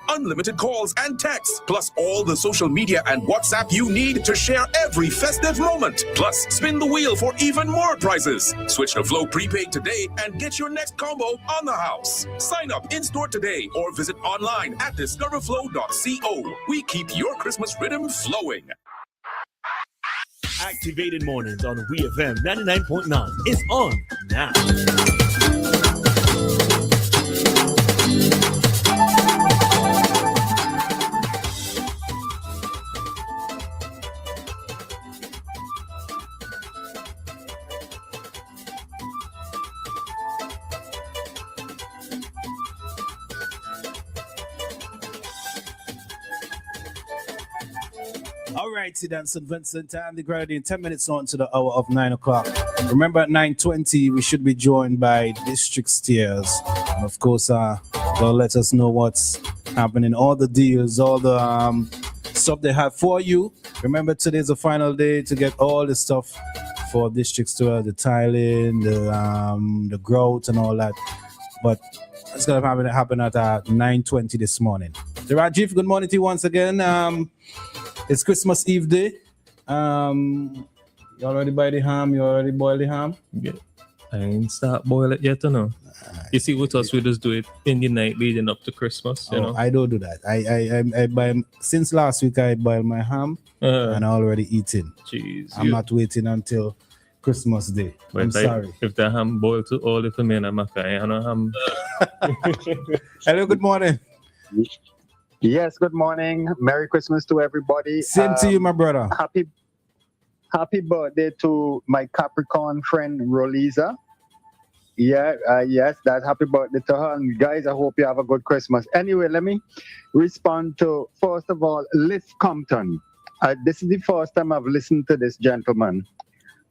unlimited calls and texts, plus all the social media and WhatsApp you need to share every festive moment. Plus, spin the wheel for even more prizes. Switch to Flow Prepaid today and get your next combo on the house. Sign up in-store today or visit online at discoverflow.co. We keep your Christmas rhythm flowing. Activated Mornings on WEFM 99.9 is on now. All right, then St. Vincent and the Grenadine, 10 minutes on to the hour of 9 o'clock. Remember at 9:20, we should be joined by District Steers. And of course, they'll let us know what's happening, all the deals, all the stuff they have for you. Remember, today's the final day to get all the stuff for District Store, the tiling, the growth and all that. But it's going to happen at 9:20 this morning. So Rajiv, good morning to you once again. It's Christmas Eve day. You already buy the ham? You already boil the ham? Yeah. I ain't start boil it yet, you know. You see, with us, we just do it in the night leading up to Christmas, you know. I don't do that. I buy, since last week, I boiled my ham and I already eaten. Jeez. I'm not waiting until Christmas Day. But I'm sorry. If the ham boiled too early for me and Maka, I know ham. Hello, good morning. Yes, good morning. Merry Christmas to everybody. Same to you, my brother. Happy birthday to my Capricorn friend Roleza. Yes, that's happy birthday to her. And guys, I hope you have a good Christmas. Anyway, let me respond to, first of all, Liv Compton. This is the first time I've listened to this gentleman.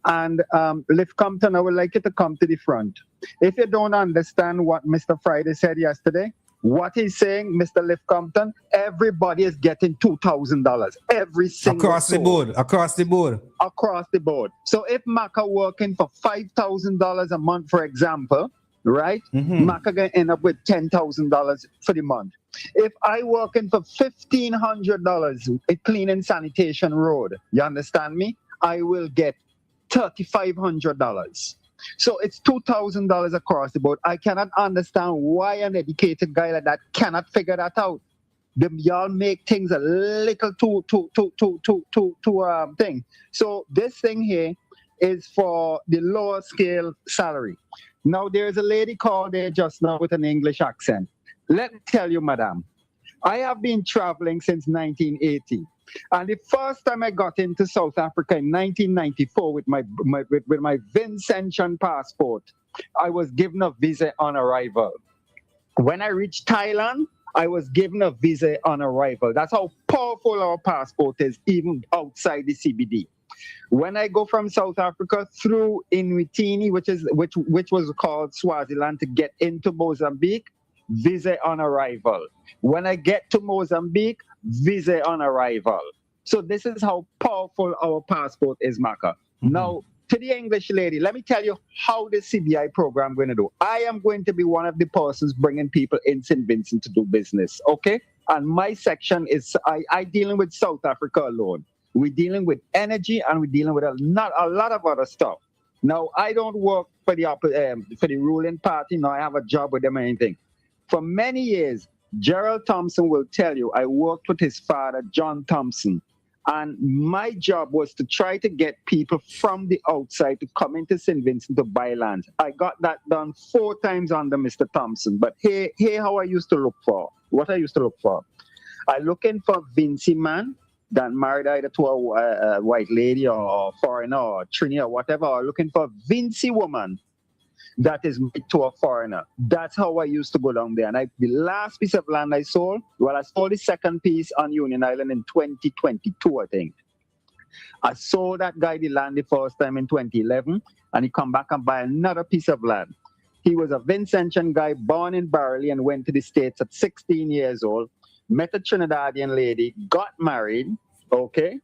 And Liv Compton, I would like you to come to the front. If you don't understand what Mr. Friday said yesterday, what he's saying, Mr. Liv Compton, everybody is getting $2,000. Every single across the board. Across the board. So if Maka working for $5,000 a month, for example, right? Maka gonna end up with $10,000 for the month. If I working for $1,500 a clean and sanitation road, you understand me? I will get $3,500. So it's $2,000 across the board. I cannot understand why an educated guy like that cannot figure that out. Y'all make things a little too thing. So this thing here is for the lower scale salary. Now there's a lady called there just now with an English accent. Let me tell you, madam, I have been traveling since 1980. And the first time I got into South Africa in 1994 with my Vincentian passport, I was given a visa on arrival. When I reached Thailand, I was given a visa on arrival. That's how powerful our passport is, even outside the CBD. When I go from South Africa through Inwitini, which was called Swaziland, to get into Mozambique, visa on arrival. When I get to Mozambique, visa on arrival. So this is how powerful our passport is, Maka. Now, to the English lady, let me tell you how the CBI program going to do. I am going to be one of the persons bringing people in St. Vincent to do business, okay? And my section is, I dealing with South Africa alone. We're dealing with energy and we're dealing with a lot of other stuff. Now, I don't work for the ruling party. No, I have a job with them or anything. For many years, Gerald Thompson will tell you, I worked with his father, John Thompson, and my job was to try to get people from the outside to come into St. Vincent to buy land. I got that done 4 times under Mr. Thompson. But here how I used to look for. What I used to look for. I looking for Vincy man that married either to a white lady or foreigner or Trini or whatever, or looking for Vincy woman that is married to a foreigner. That's how I used to go down there. And the last piece of land I sold, I sold the second piece on Union Island in 2022, I think. I sold that guy the land the first time in 2011, and he come back and buy another piece of land. He was a Vincentian guy, born in Barley, and went to the States at 16 years old, met a Trinidadian lady, got married, okay?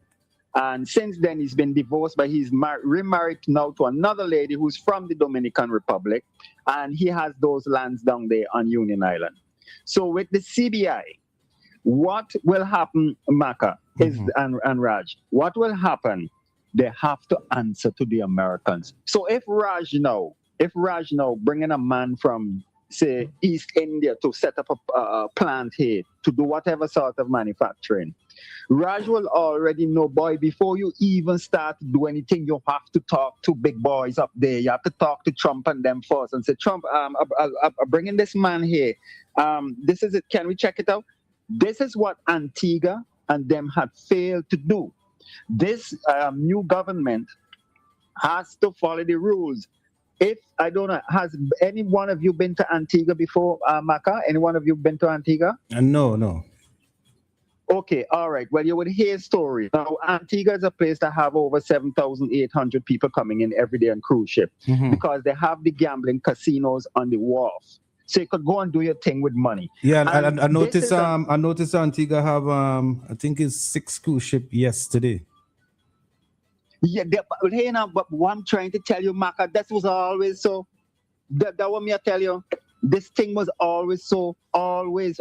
And since then, he's been divorced, but he's remarried now to another lady who's from the Dominican Republic, and he has those lands down there on Union Island. So with the CBI, what will happen, Maka, is and Raj, what will happen? They have to answer to the Americans. So if Raj now bringing a man from say East India to set up a plant here to do whatever sort of manufacturing, Raj will already know, boy, before you even start to do anything, you have to talk to big boys up there. You have to talk to Trump and them first and say, Trump, I'm bringing this man here. This is it. Can we check it out? This is what Antigua and them had failed to do. This new government has to follow the rules. If I don't know, has any one of you been to Antigua before, Maka? Any one of you been to Antigua? No. Okay, all right. Well, you would hear stories. Now, Antigua is a place that have over 7,800 people coming in every day on cruise ship because they have the gambling casinos on the wharf. So you could go and do your thing with money. Yeah, and I noticed I noticed Antigua have I think it's 6 cruise ship yesterday. Yeah, but hey now, but what I'm trying to tell you, Maka, that was always so. That what me I tell you, this thing was always so, always.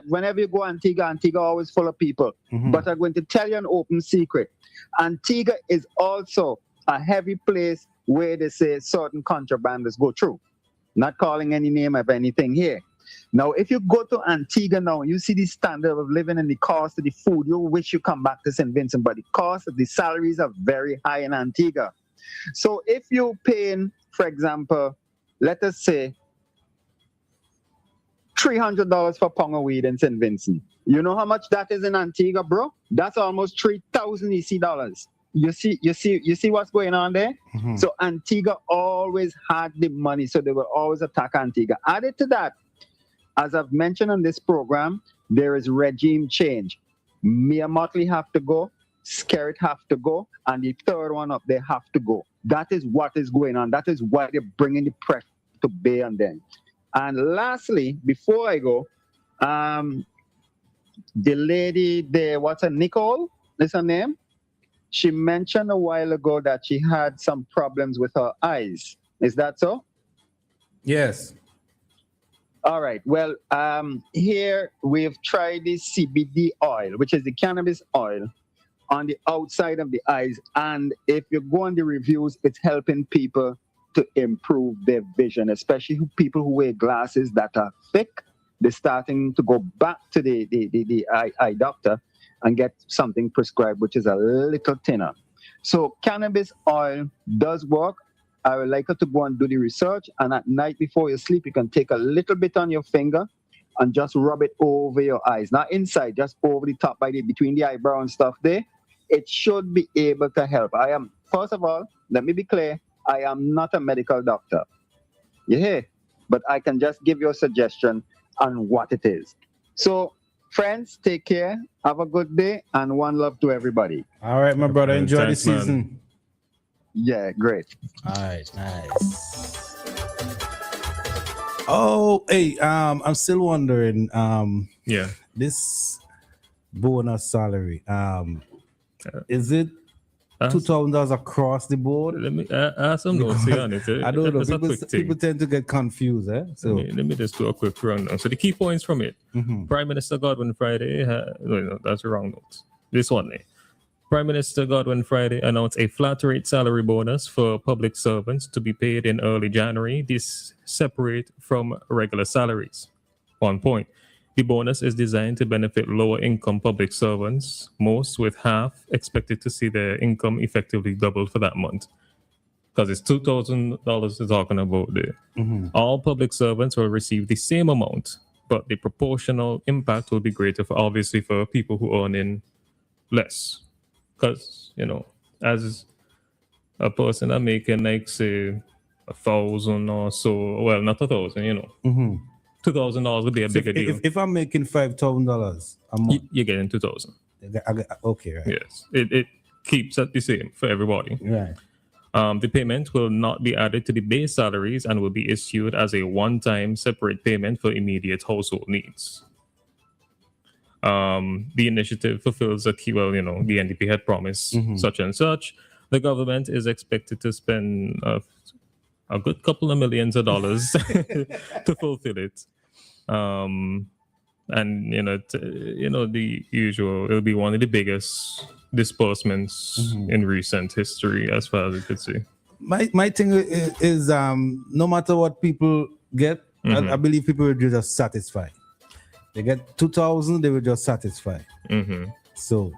Whenever you go Antigua always full of people. But I'm going to tell you an open secret. Antigua is also a heavy place where they say certain contrabandists go through. Not calling any name of anything here. Now, if you go to Antigua now, you see the standard of living and the cost of the food, you wish you come back to St. Vincent, but the cost of the salaries are very high in Antigua. So if you're paying, for example, let us say $300 for a pound of weed in St. Vincent. You know how much that is in Antigua, bro? That's almost 3,000 EC dollars. You see what's going on there? So Antigua always had the money, so they will always attack Antigua. Added to that, as I've mentioned on this program, there is regime change. Mia Motley have to go, Skerrit have to go, and the third one up there have to go. That is what is going on. That is why they're bringing the pressure to bear on them. And lastly, before I go, the lady there, what's her, Nicole? Is her name? She mentioned a while ago that she had some problems with her eyes. Is that so? Yes. All right. Well, here we've tried the CBD oil, which is the cannabis oil, on the outside of the eyes. And if you go on the reviews, it's helping people to improve their vision, especially people who wear glasses that are thick. They're starting to go back to the eye doctor and get something prescribed, which is a little thinner. So cannabis oil does work. I would like you to go and do the research. And at night before you sleep, you can take a little bit on your finger and just rub it over your eyes. Not inside, just over the top, between the eyebrow and stuff there. It should be able to help. First of all, let me be clear. I am not a medical doctor. You hear? But I can just give you a suggestion on what it is. So, friends, take care. Have a good day and one love to everybody. All right, my brother. Enjoy Thanks, the man. season. Yeah, great. All right, nice. Oh, hey, I'm still wondering. Yeah. This bonus salary. Is it $2,000 across the board? Let me ask some notes here on it. I don't know. It's a quick thing. People tend to get confused, eh? So Let me just do a quick rundown. So the key points from it. Prime Minister Godwin Friday, no, that's the wrong notes. This one there. Prime Minister Godwin Friday announced a flat rate salary bonus for public servants to be paid in early January. This separate from regular salaries. 1 point. The bonus is designed to benefit lower income public servants, most with half expected to see their income effectively double for that month. Because it's $2,000 they're talking about there. All public servants will receive the same amount, but the proportional impact will be greater obviously for people who earn in less. Because, as a person that making like say 1,000 or so, well, not 1,000, $2,000 would be a bigger deal. if I'm making $5,000 a month, You're getting 2,000. Okay, right. Yes, it keeps at the same for everybody. Right. The payment will not be added to the base salaries and will be issued as a one-time separate payment for immediate household needs. The initiative fulfills a key, the NDP had promised such and such. The government is expected to spend a good couple of millions of dollars to fulfill it. And the usual. It'll be one of the biggest disbursements in recent history, as far as we could see. My thing is no matter what people get, I believe people will just satisfy. They get 2,000, they will just satisfy. So,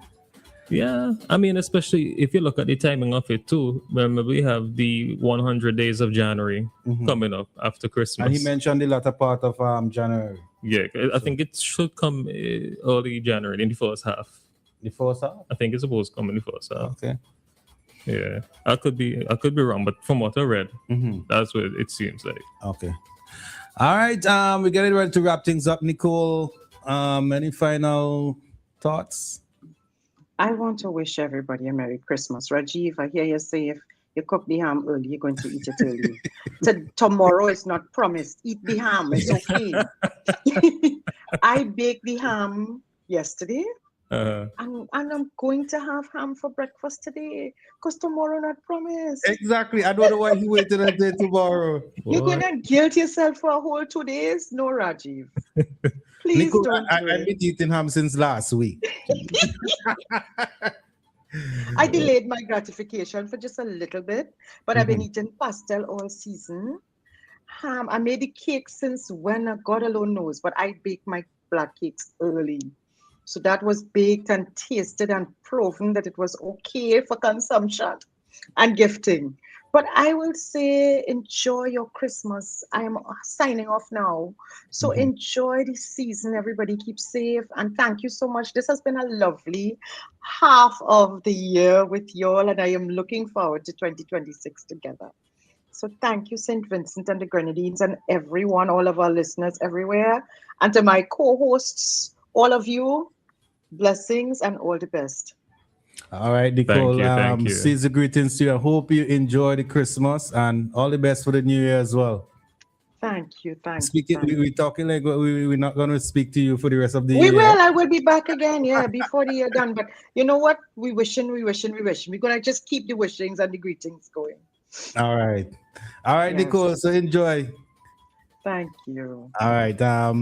yeah, I mean, especially if you look at the timing of it too. Remember, we have the 100 days of January coming up after Christmas. And he mentioned the latter part of January. Yeah, I think it should come early January, in the first half. The first half? I think it's supposed to come in the first half. Okay. Yeah, I could be wrong, but from what I read, that's what it seems like. Okay. All right, we're getting ready to wrap things up. Nicole, any final thoughts? I want to wish everybody a Merry Christmas. Rajiv, I hear you say if you cook the ham early, you're going to eat it early. Tomorrow is not promised. Eat the ham. It's okay. I baked the ham yesterday. And I'm going to have ham for breakfast today because tomorrow not promised. Exactly. I don't know why you waited until tomorrow. You're going to guilt yourself for a whole 2 days? No, Rajiv. Please Nicole, don't. I've been eating ham since last week. I delayed my gratification for just a little bit, but I've been eating pastel all season. Ham, I made the cake since when, God alone knows, but I bake my black cakes early. So that was baked and tasted and proven that it was okay for consumption and gifting. But I will say, enjoy your Christmas. I am signing off now. So enjoy the season. Everybody keep safe. And thank you so much. This has been a lovely half of the year with you all. And I am looking forward to 2026 together. So thank you, St. Vincent and the Grenadines and everyone, all of our listeners everywhere. And to my co-hosts, all of you, blessings and all the best. All right, Nicole. Thank you. Season greetings to you. I hope you enjoy the Christmas and all the best for the New Year as well. Thank you. We're talking like we're not going to speak to you for the rest of the year. We will. I will be back again, before the year done. But you know what? We wishing. We're going to just keep the wishings and the greetings going. All right. Yes. Nicole. So enjoy. Thank you. All right.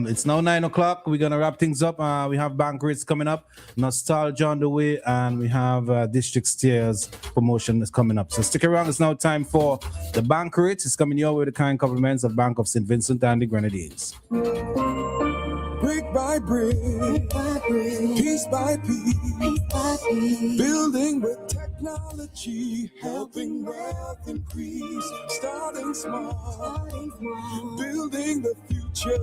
It's now 9 o'clock. We're gonna wrap things up. We have bank rates coming up, nostalgia on the way, and we have district steers promotion is coming up. So stick around. It's now time for the bank rates. It's coming your way with the kind compliments of Bank of St. Vincent and the Grenadines. Brick by brick, piece by piece, building with technology, helping wealth increase, starting small, building the future.